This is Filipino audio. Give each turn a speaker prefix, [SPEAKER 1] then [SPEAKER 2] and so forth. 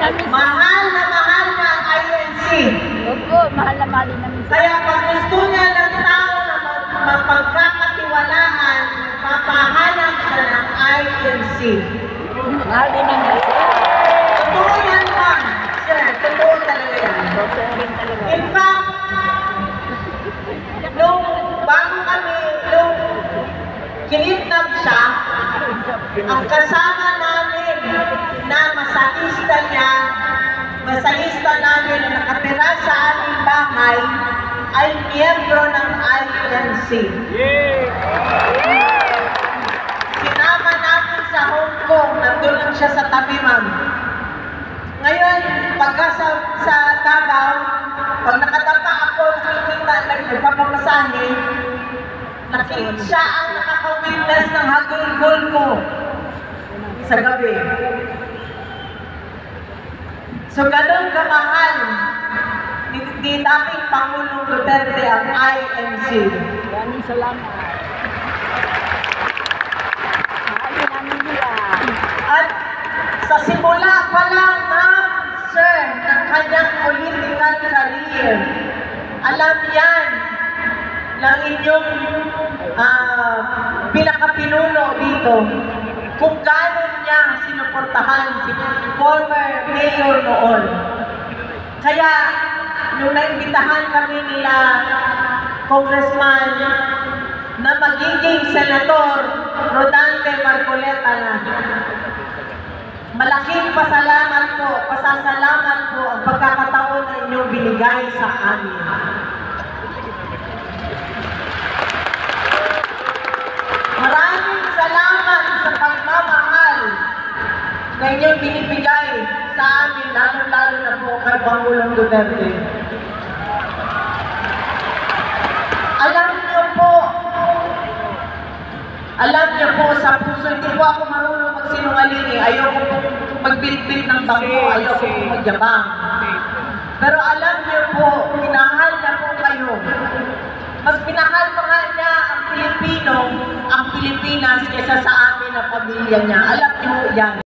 [SPEAKER 1] namin.
[SPEAKER 2] Mahal na ang INC.
[SPEAKER 1] Opo, mahal na mahal namin.
[SPEAKER 2] Kaya pag gusto niya ng tao na mapagkakatiwalaan, magpapahanap siya ng INC.
[SPEAKER 1] Mahal din namin.
[SPEAKER 2] Totoo yan lang. Sir, totoo talaga yan. In fact, nung kinidnap siya, ang kasama namin na masahista namin na nakatira sa aming bahay ay miyembro ng INC. Sinama namin sa Hong Kong, nandun lang siya sa tabi, ma'am. Ngayon, pagka sa Davao, pag nakadapa ako, nakikita, nagpapamasahe, siya ang nakaka-witness ng hagulgol ko sa gabi. So, ganun kamahal ni dating Pangulong Duterte ang INC.
[SPEAKER 1] Maraming salamat. Mahal din namin nila.
[SPEAKER 2] At sa simula pa lang, ma'am, sir, ng kanyang political career, alam yan ng inyong pinakapinuno dito kung gano'n niya sinuportahan si former mayor noon. Kaya, nung naimbitahan kami nila congressman na magiging senator Rodante Marcoleta na, malaking pasasalamat po ang pagkakataon na inyong binigay sa amin. Maraming salamat sa pagmamahal na inyong binibigay sa amin, lalo-lalo na po kay Pangulong Duterte. Alam niyo po sa puso, hindi po ako marunong magsinungaling eh. Ayoko po magbilbil ng bangko, ayoko po magyabang. Pero alam niyo po, pinahal na po kayo. Mas pinahal pa nga niya ang Pilipinas kaysa sa amin na pamilya niya. Alam niyo yan.